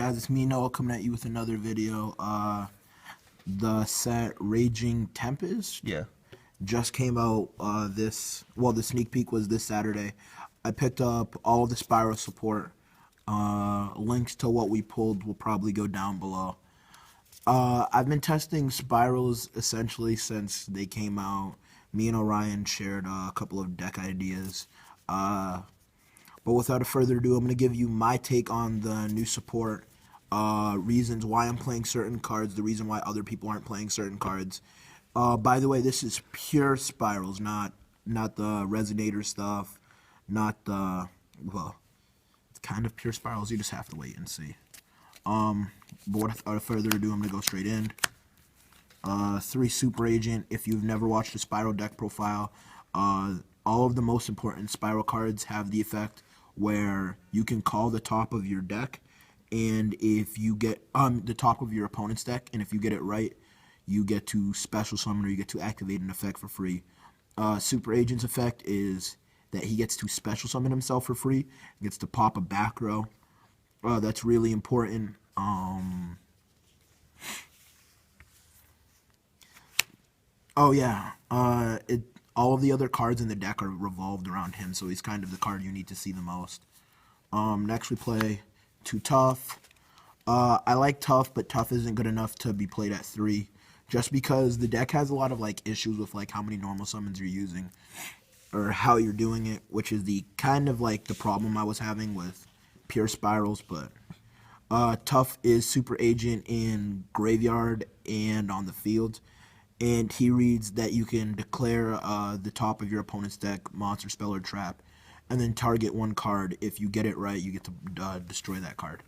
guys, it's me, Noah, coming at you with another video. The set Raging Tempest just came out the sneak peek was this Saturday. I picked up all of the SPYRAL support. Links to what we pulled will probably go down below. I've been testing SPYRALs essentially since they came out. Me and Orion shared a couple of deck ideas. But without further ado, I'm going to give you my take on the new support, reasons why I'm playing certain cards, the reason why other people aren't playing certain cards. By the way, this is pure SPYRALs, not the Resonator stuff, not the, well, it's kind of pure SPYRALs. You just have to wait and see. But without further ado, I'm going to go straight in. 3 Super Agent. If you've never watched a SPYRAL deck profile, all of the most important SPYRAL cards have the effect where you can call the top of your deck, and if you get the top of your opponent's deck, and if you get it right, you get to special summon or you get to activate an effect for free. Super Agent's effect is that he gets to special summon himself for free, gets to pop a back row. That's really important. Oh yeah, all of the other cards in the deck are revolved around him, so he's kind of the card you need to see the most. Next we play 2 Tough. I like Tough, but Tough isn't good enough to be played at 3, just because the deck has a lot of issues with how many normal summons you're using, or how you're doing it, which is the kind of the problem I was having with pure SPYRALs. But Tough is Super Agent in Graveyard and on the field. And he reads that you can declare the top of your opponent's deck monster, spell, or trap, and then target one card. If you get it right, you get to destroy that card.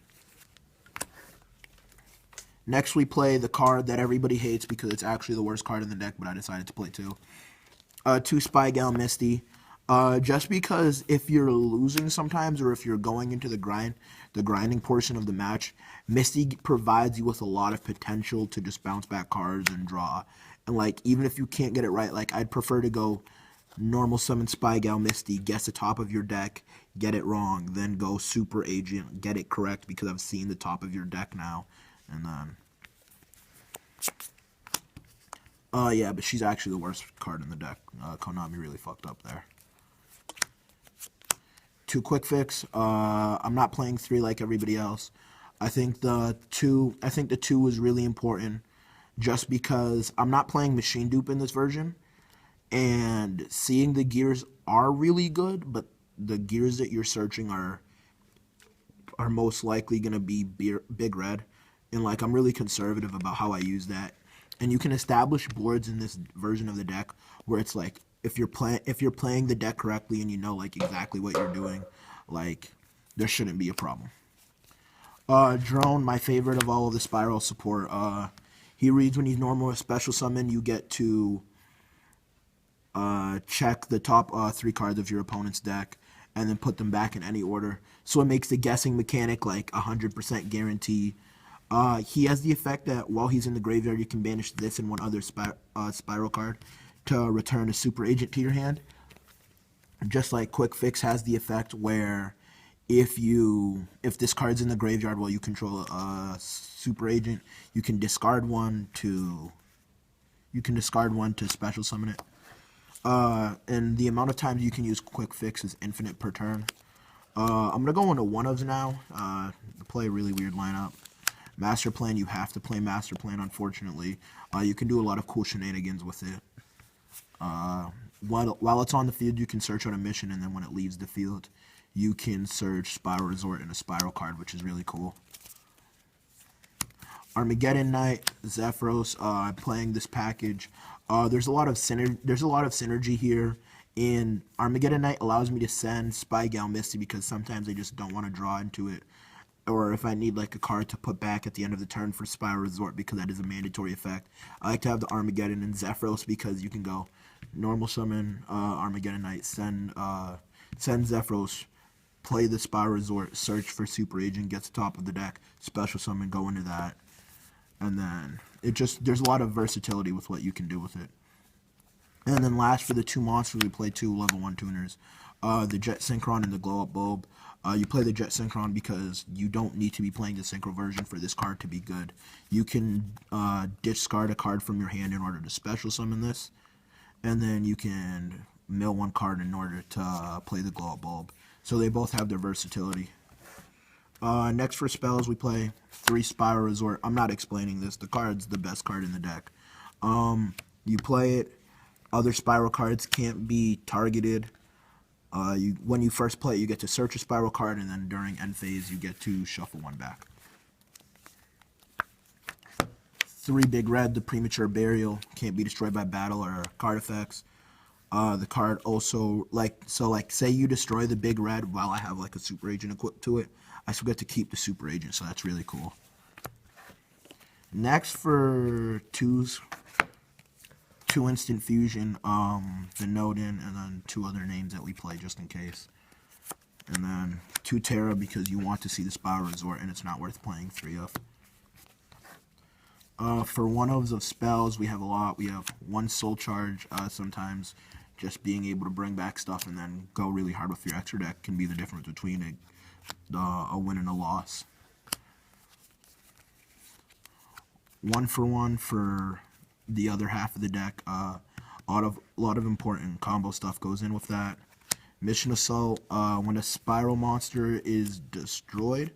Next we play the card that everybody hates because it's actually the worst card in the deck, but I decided to play 2 SPYRAL Missy. Just because if you're losing sometimes, or if you're going into the grinding portion of the match, Missy provides you with a lot of potential to just bounce back cards and draw. And even if you can't get it right, I'd prefer to go normal summon SPYRAL Missy, guess the top of your deck, get it wrong, then go Super Agent, get it correct because I've seen the top of your deck now. And then yeah, but she's actually the worst card in the deck. Konami really fucked up there. 2 Quick Fix. I'm not playing 3 like everybody else. I think the 2 was really important, just because I'm not playing Machine Dupe in this version, and seeing the gears are really good, but the gears that you're searching are most likely gonna be big red, and I'm really conservative about how I use that. And you can establish boards in this version of the deck where it's if you're playing the deck correctly and you know exactly what you're doing, there shouldn't be a problem. Drone, my favorite of all of the SPYRAL support. He reads when he's normal or special summon, you get to check the top 3 cards of your opponent's deck and then put them back in any order. So it makes the guessing mechanic 100% guarantee. He has the effect that while he's in the graveyard, you can banish this and one other SPYRAL card to return a Super Agent to your hand. Just like Quick Fix has the effect where if this card's in the graveyard while you control a Super Agent, you can discard one to special summon it. And the amount of times you can use Quick Fix is infinite per turn. I'm gonna go into one-ofs now. Play a really weird lineup. Master Plan, you have to play Master Plan, unfortunately. You can do a lot of cool shenanigans with it. While it's on the field, you can search out a mission, and then when it leaves the field, you can search SPYRAL Resort and a SPYRAL card, which is really cool. Armageddon Night, Zephyros, playing this package. There's a lot of synergy here. And Armageddon Night allows me to send SPYRAL Missy because sometimes I just don't want to draw into it. Or if I need a card to put back at the end of the turn for SPYRAL Resort, because that is a mandatory effect. I like to have the Armageddon and Zephyros because you can go normal summon Armageddon Night, send Zephyros, play the SPYRAL Resort, search for Super Agent, gets the top of the deck, special summon, go into that. And then there's a lot of versatility with what you can do with it. And then last, for the 2 monsters, we play 2 level 1 tuners. The Jet Synchron and the Glow Up Bulb. You play the Jet Synchron because you don't need to be playing the Synchro version for this card to be good. You can discard a card from your hand in order to special summon this, and then you can mill one card in order to play the Glow Up Bulb. So they both have their versatility. Next for spells, we play 3 Spiral Resort. I'm not explaining this. The card's the best card in the deck. You play it. Other Spiral cards can't be targeted. When you first play it, you get to search a Spiral card, and then during end phase, you get to shuffle one back. 3 Big Red, the Premature Burial, can't be destroyed by battle or card effects. The card also, say you destroy the Big Red while I have like a Super Agent equipped to it, I still get to keep the Super Agent, so that's really cool. Next for 2 Instant Fusion, the Nodin, and then 2 other names that we play just in case. And then 2 Terra because you want to see the Spiral Resort and it's not worth playing 3 of. For one-ofs of spells, we have a lot. We have 1 Soul Charge. Sometimes just being able to bring back stuff and then go really hard with your extra deck can be the difference between a win and a loss. 1 for 1 for the other half of the deck. A lot of important combo stuff goes in with that. Mission Assault, when a Spiral monster is destroyed,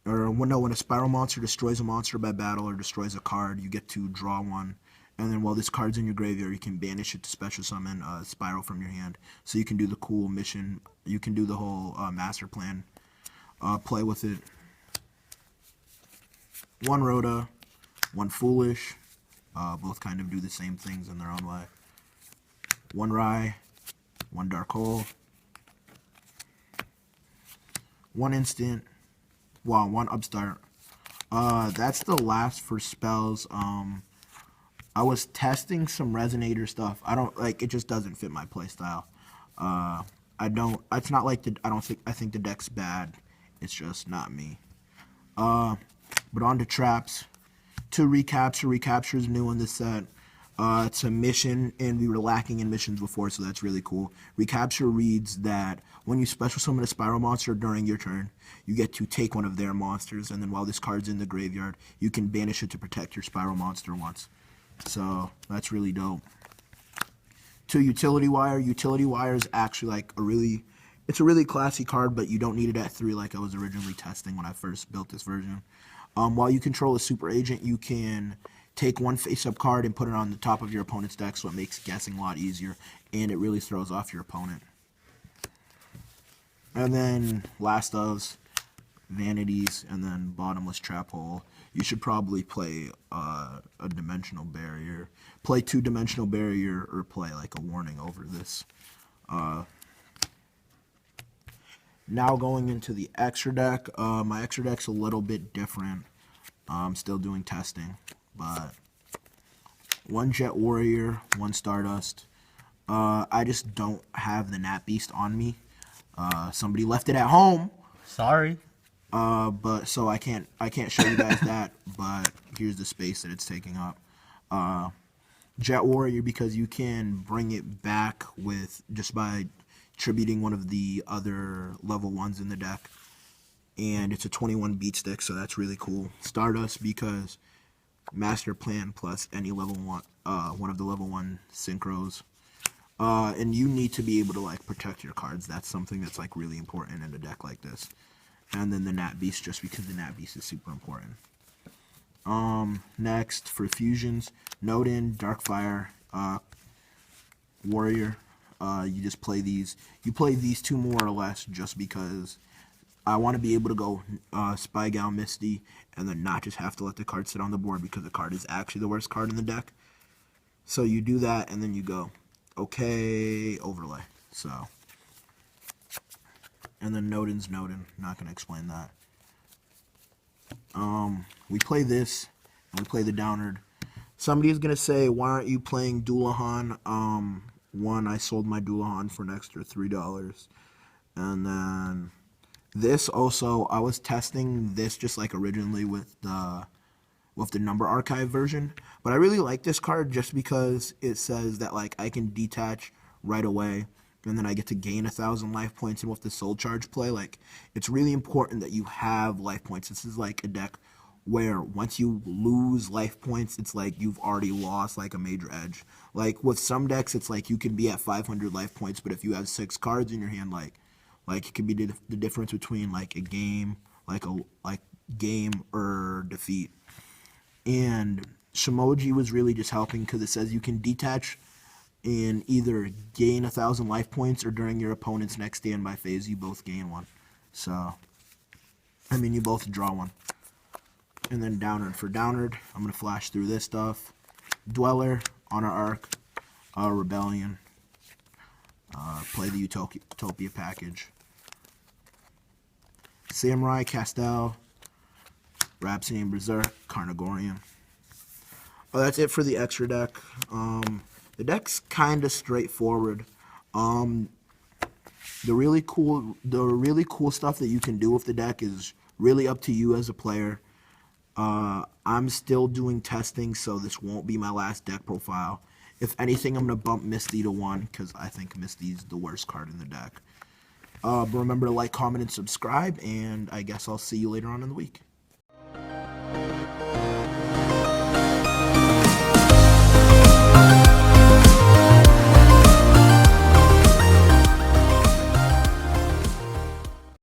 when a Spiral monster destroys a monster by battle or destroys a card, you get to draw 1. And then while this card's in your graveyard, you can banish it to special summon Spiral from your hand. So you can do the cool mission. You can do the whole master plan. Play with it. 1 Rhoda, 1 Foolish. Both kind of do the same things in their own way. 1 Rai, 1 Dark Hole. 1 Instant. Wow, 1 Upstart. That's the last for spells. I was testing some Resonator stuff. It just doesn't fit my playstyle. It's not like I think the deck's bad. It's just not me. But on to traps. 2 Recapture. Recapture is new in this set. It's a mission, and we were lacking in missions before, so that's really cool. Recapture reads that when you special summon a Spiral monster during your turn, you get to take one of their monsters, and then while this card's in the graveyard, you can banish it to protect your Spiral monster once. So that's really dope. 2 Utility Wire. Utility Wire is actually it's a really classy card, but you don't need it at 3 like I was originally testing when I first built this version. While you control a Super Agent, you can take 1 face-up card and put it on the top of your opponent's deck, so it makes guessing a lot easier, and it really throws off your opponent. And then last ofs, Vanities, and then Bottomless Trap Hole. You should probably play a Dimensional Barrier. Play 2 Dimensional Barrier, or play like a Warning over this. Now going into the extra deck. My extra deck's a little bit different. I'm still doing testing, but 1 Jet Warrior, 1 Stardust. I just don't have the Nat Beast on me. Somebody left it at home. Sorry. But so I can't show you guys that, but here's the space that it's taking up. Jet Warrior because you can bring it back just by tributing one of the other level 1s in the deck. And it's a 21 beat stick, so that's really cool. Stardust because Master Plan plus any level 1, one of the level 1 synchros. And you need to be able to protect your cards. That's something that's really important in a deck like this. And then the Nat Beast, just because the Nat Beast is super important. Next for fusions, Nodin, Darkfire, Warrior. You just play these. You play these 2 more or less just because I want to be able to go Spygal, Misty, and then not just have to let the card sit on the board because the card is actually the worst card in the deck. So you do that, and then you go, okay, overlay. So, and then Nodin's Nodin. Not going to explain that. We play this, and we play the Downard. Somebody's going to say, why aren't you playing Doulahan? One, I sold my Doulahan for an extra $3. And then this also, I was testing this just originally with the number archive version. But I really like this card just because it says that I can detach right away. and then I get to gain 1,000 life points. And with the soul charge play, like, it's really important that you have life points. This is like a deck where once you lose life points, it's like you've already lost like a major edge. Like with some decks, it's like you can be at 500 life points, but if you have 6 cards in your hand, like it could be the difference between like a game, like game or defeat. And Shimoji was really just helping because it says you can detach and either gain 1,000 life points, or during your opponent's next standby phase, you both gain 1. So, I mean, you both draw 1. And then Downard. For Downard, I'm going to flash through this stuff. Dweller, Honor Arc, Rebellion. Play the Utopia package. Samurai, Castel, Rhapsody and Berserk, Carnagorian. Oh, that's it for the extra deck. The deck's kind of straightforward. The really cool stuff that you can do with the deck is really up to you as a player. I'm still doing testing, so this won't be my last deck profile. If anything, I'm going to bump Misty to 1 because I think Misty's the worst card in the deck. But remember to like, comment, and subscribe, and I guess I'll see you later on in the week.